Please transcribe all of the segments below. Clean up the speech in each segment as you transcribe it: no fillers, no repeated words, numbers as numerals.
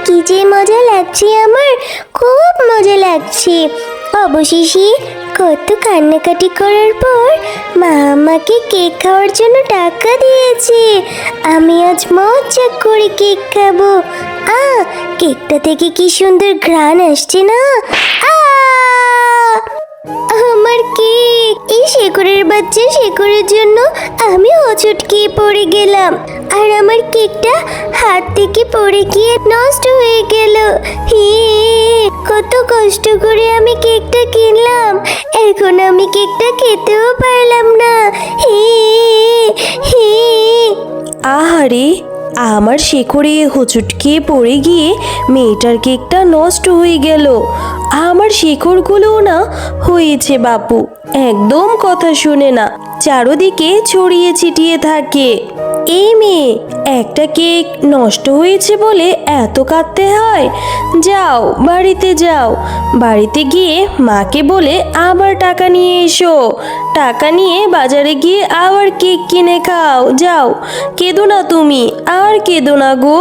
কি যে মজা লাগছে, আমার খুব মজা লাগছে। অবশেষে কত কান্নাকাটি করার পর মা আমাকে কেক খাওয়ার জন্য টাকা দিয়েছে। আমি আজ মজা করে কেক খাবো। কেকটা থেকে কি সুন্দর ঘ্রাণ আসছে না। আমার কেক! এই শেকড়ের বাচ্চা শেকড়ের জন্য আমি হোঁচট খেয়ে পড়ে গেলাম, আর আমার কেকটা হাত থেকে পড়ে গিয়ে নষ্ট হয়ে গেল। কত কষ্ট করে আমি কেকটা কিনলাম, এখন আমি কেকটা খেতেও পারলাম না। আহারে, আমার শেকড়ে হোঁচট খেয়ে পড়ে গিয়ে মেয়েটার কেকটা নষ্ট হয়ে গেল। আমার শেকড়গুলোও না হয়েছে বাপু, একদম কথা শুনে না, চারদিকে ছড়িয়ে ছিটিয়ে থাকে। এই মেয়ে, একটা কেক নষ্ট হয়েছে বলে এত কাঁদতে হয়? যাও, বাড়িতে যাও, বাড়িতে গিয়ে মাকে বলে আবার টাকা নিয়ে এসো। টাকা নিয়ে বাজারে গিয়ে আবার কেক কিনে খাও। যাও, কেঁদো না তুমি, আর কেঁদো না গো।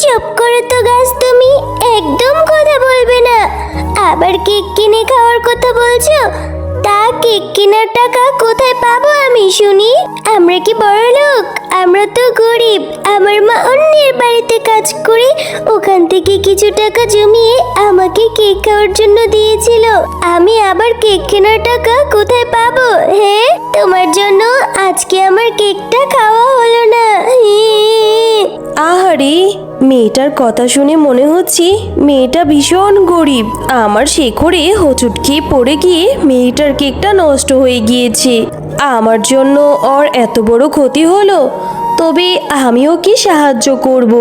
চুপ করো তো গাছ, তুমি একদম কথা বলবে না। আবার কেক কিনে খাওয়ার কথা বলছো? তা কেক কেনার টাকা কোথায় পাবো আমি শুনি? আমরা কি বড়লোক? আমরা তো গরিব। আমার মা অন্যের বাড়িতে কাজ করে ওখান থেকে কিছু টাকা জমিয়ে আমাকে কেক খাওয়ার জন্য দিয়েছিল। আমি আবার কেক কেনার টাকা কোথায় পাবো? হ্যাঁ, তোমার জন্য আজকে আমার কেকটা খাওয়া হলো না। আহারে, মেয়েটার কথা শুনে মনে হচ্ছে মেয়েটা ভীষণ গরিব। আমার শেকড়ে হোঁচট খেয়ে পড়ে গিয়ে মেয়েটার কেকটা নষ্ট হয়ে গিয়েছে। আমার জন্য ওর এত বড় ক্ষতি হলো, তবে আমিও কি সাহায্য করব?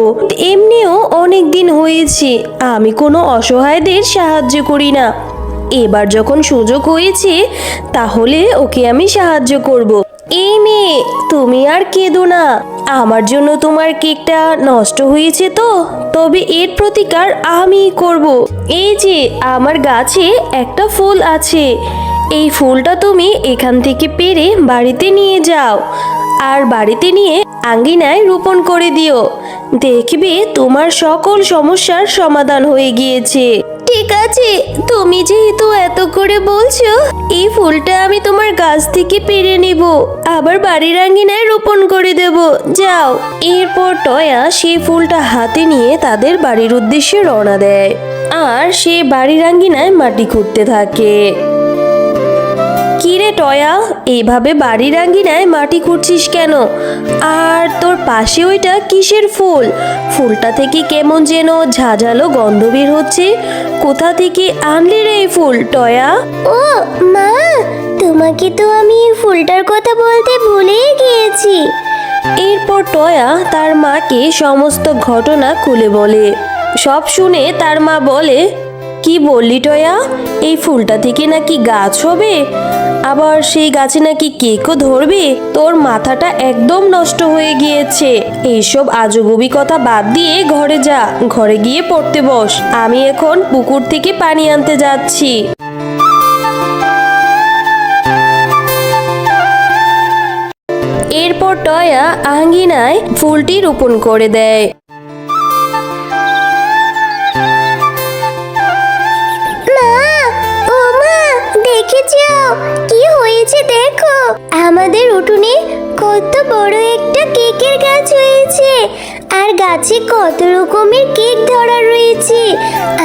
এমনিও অনেক দিন হয়েছে আমি কোনো অসহায়দের সাহায্য করি না। এবার যখন সুযোগ হয়েছে, তাহলে ওকে আমি সাহায্য করব। এই মেয়ে, তুমি আর কেঁদো না। আমার জন্য তোমার কেকটা নষ্ট হয়েছে তো, তবে এর প্রতিকার আমি করব। এই যে আমার গাছে একটা ফুল আছে, এই ফুলটা তুমি এখান থেকে পেড়ে বাড়িতে নিয়ে যাও, আর বাড়িতে নিয়ে আঙ্গিনায় রোপণ করে দিও। দেখবে তোমার সকল সমস্যার সমাধান হয়ে গিয়েছে। ঠিক আছে, তুমি যেহেতু এত করে বলছো, এই ফুলটা আমি তোমার গাছ থেকে পেড়ে নিব, আবার বাড়ির আঙ্গিনায় রোপণ করে দেব। যাও। এরপর টয়া সেই ফুলটা হাতে নিয়ে তাদের বাড়ির উদ্দেশ্যে রওনা দেয়, আর সে বাড়ির আঙ্গিনায় মাটি খুঁড়তে থাকে। কিরে টয়া, এইভাবে বাড়ির আঙ্গিনায় মাটি খুঁড়ছিস কেন? আর তোর পাশে ওইটা কিসের ফুল? ফুলটা থেকে কেমন যেন ঝাঁঝালো গন্ধ বের হচ্ছে। কোথা থেকে আনলি রে এই ফুল, টয়া? ও মা, তোমাকে তো আমি এই ফুলটার কথা বলতে ভুলেই গিয়েছি। এরপর টয়া তার মাকে সমস্ত ঘটনা খুলে বলে। সব শুনে তার মা বলে, কি বললি টয়া? এই ফুলটা থেকে নাকি গাছ হবে, আবার সেই গাছে নাকি কেকও ধরবে? তোর মাথাটা একদম নষ্ট হয়ে গিয়েছে। এইসব আজগুবি কথা বাদ দিয়ে ঘরে যা, ঘরে গিয়ে পড়তে বস। আমি এখন পুকুর থেকে পানি আনতে যাচ্ছি। এরপর টয়া আঙ্গিনায় ফুলটি রোপণ করে দেয়। কি হয়েছে দেখো, আমাদের উঠোনে কত বড় একটা কেকের গাছ হয়েছে, আর গাছে কত রকমের কেক ধরা রয়েছে।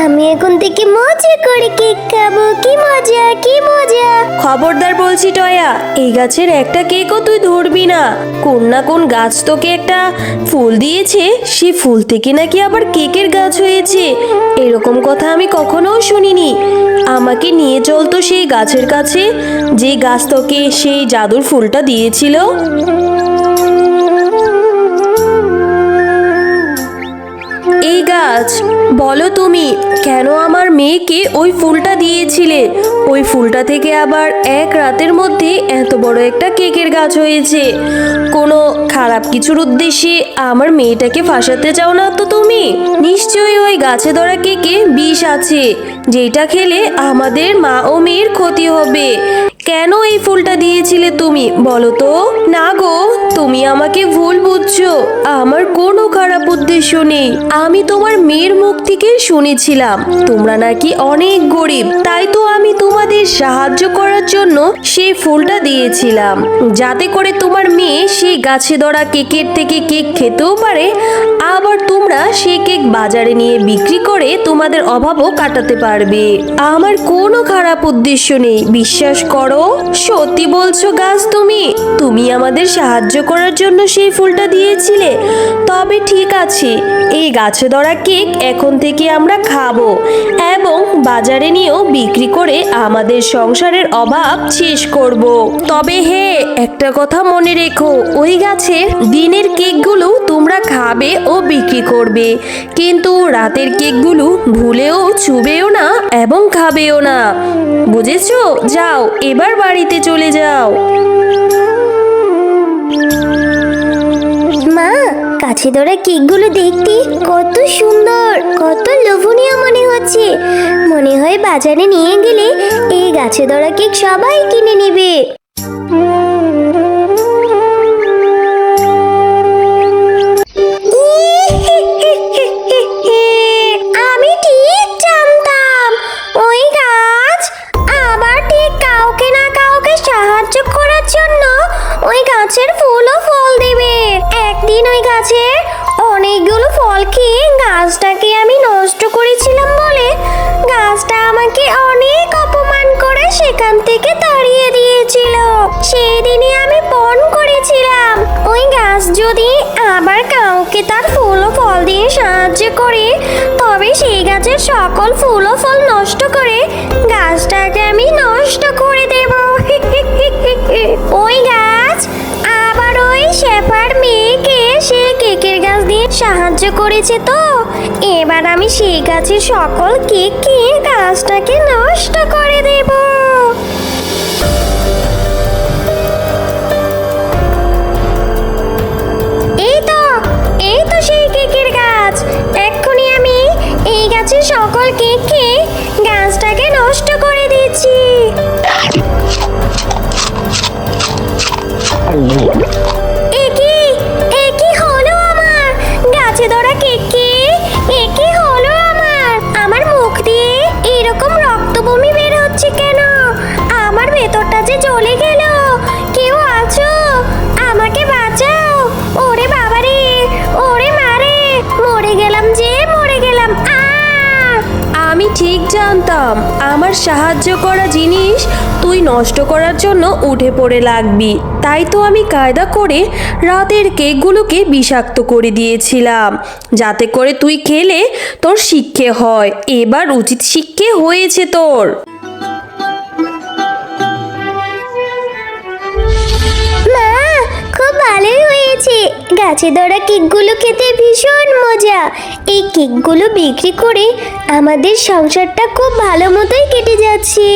আমি এখন থেকে মজা করে কেক খাবো। কি মজা, কি মজা! খবরদার বলছি টয়া, এই গাছের একটা কেকও তুই ধরবি না। কোন না কোন গাছ তোকে একটা ফুল দিয়েছে, সেই ফুল থেকে নাকি আবার কেকের গাছ হয়েছে। এরকম কথা আমি কখনো শুনিনি। আমাকে নিয়ে চল তো সেই গাছের কাছে, যে গাছ তোকে সেই জাদুর ফুলটা দিয়েছিল। এই গাছ, বলো তুমি কেন আমার মেয়েকে ওই ফুলটা দিয়েছিলে? ওই ফুলটা থেকে আবার এক রাতের মধ্যে এত বড় একটা কেকের গাছ হয়েছে। কোনো খারাপ কিছুর উদ্দেশ্যে আমার মেয়েটাকে ফাঁসাতে চাও না তো তুমি? নিশ্চয়ই ওই গাছে ধরা কেকে বিষ আছে, যেটা খেলে আমাদের মা ও মেয়ের ক্ষতি হবে। কেন এই ফুলটা দিয়েছিলে তুমি বলো তো? না গো, তুমি আমাকে ভুল বুঝছো। আমার কোনো খারাপ উদ্দেশ্য নেই। আমি তোমার মেয়ের মুখ থেকে শুনেছিলাম তোমরা নাকি অনেক গরিব, তাই তো আমি তোমাদের সাহায্য করার জন্য সেই ফুলটা দিয়েছিলাম, যাতে করে তোমার মেয়ে সেই গাছে ধরা কেকের থেকে কেক খেতেও পারে, আবার তোমরা সেই কেক বাজারে নিয়ে বিক্রি করে তোমাদের অভাবও কাটাতে পারবে। আমার কোনো খারাপ উদ্দেশ্য নেই, বিশ্বাস করো। সত্যি বলছো গাছ, তুমি আমাদের সাহায্য করার জন্য সেই ফুলটা দিয়েছিলে। তবে ঠিক আছে, এই গাছে ধরা কেক এখন থেকে আমরা খাবো এবং বাজারে নিয়েও বিক্রি করে আমাদের সংসারের অভাব শেষ করব। তবে হ্যাঁ, একটা কথা মনে রেখো, ওই গাছের দিনের কেকগুলো তোমরা খাবে ও বিক্রি করবে, কিন্তু রাতের কেকগুলো ভুলেও চুবেও না এবং খাবেও না, বুঝেছো? যাও, এবার বাড়িতে চলে যাও। মা, কাছে ধরা কেকগুলো দেখতে কত সুন্দর, কত লোভনীয় মনে হচ্ছে। মনে হয় বাজারে নিয়ে গেলে এই গাছে ধরা কেক সবাই কিনে নেবে। আমি ঠিক জানতাম ওই গাছ আবার ঠিক কাউকে না কাউকে সাহায্য করার জন্য ওই গাছের ফুল ও ফল দেবে। একদিন ওই গাছের অনেকগুলো ফল খেয়ে গাছটাকে আমি নষ্ট করেছিলাম বলে গাছটা আমাকে অনেক অপমান করে সেখান থেকে তাড়িয়ে দিয়েছিল। সেই দিনই আমি পণ করেছিলাম ওই গাছ যদি আবার কাউকে তার ফুল ও ফল দিয়ে সাহায্য করে, তবে সেই গাছের সকল ফুল ও ফল নষ্ট করে গাছটাকে আমি নষ্ট করে দেব। ওই গাছ আবার ওই শেফার মেয়েকে সে কেকের গাছ দিয়ে সাহায্য করেছে, তো এবার আমি সেই গাছের সকল কেক খেয়ে গাছটাকে নষ্ট করে দেব। এই তো সেই কেকের গাছ। এক্ষুনি আমি এই গাছের সকল কেক খেয়ে গাছটাকে নষ্ট করে দিচ্ছি। এ কি হলো আমার গাছে ধরা কেক খেয়ে? এ কি হলো আমার মুখ দিয়ে এরকম রক্ত বমি বের হচ্ছে কেন? আমার ভেতরটা যে জ্বলে গেল। কেউ আছো? আমাকে বাঁচাও। ওরে বাবারে, ওরে মারে, মরে গেলাম যে, মরে গেলাম। আমি ঠিক জানতাম আমার সাহায্য করা জিনিস তুই নষ্ট করার জন্য উঠে পড়ে লাগবি, তাই তো আমি কায়দা করে রাতের কেকগুলোকে বিষাক্ত করে দিয়েছিলাম, যাতে করে তুই খেলে তোর শিক্ষে হয়। এবার উচিত শিক্ষে হয়েছে তোর। মা, খুব ভালোই হয়েছে। গাছে ধরা কেকগুলো খেতে ভীষণ মজা। এই কেকগুলো বিক্রি করে আমাদের সংসারটা খুব ভালো মতোই কেটে যাচ্ছে।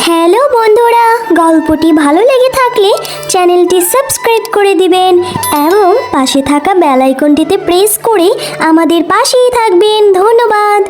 হ্যালো বন্ধুরা, গল্পটি ভালো লেগে থাকলে চ্যানেলটি সাবস্ক্রাইব করে দিবেন এবং পাশে থাকা বেল আইকনটিতে প্রেস করে আমাদের পাশেই থাকবেন। ধন্যবাদ।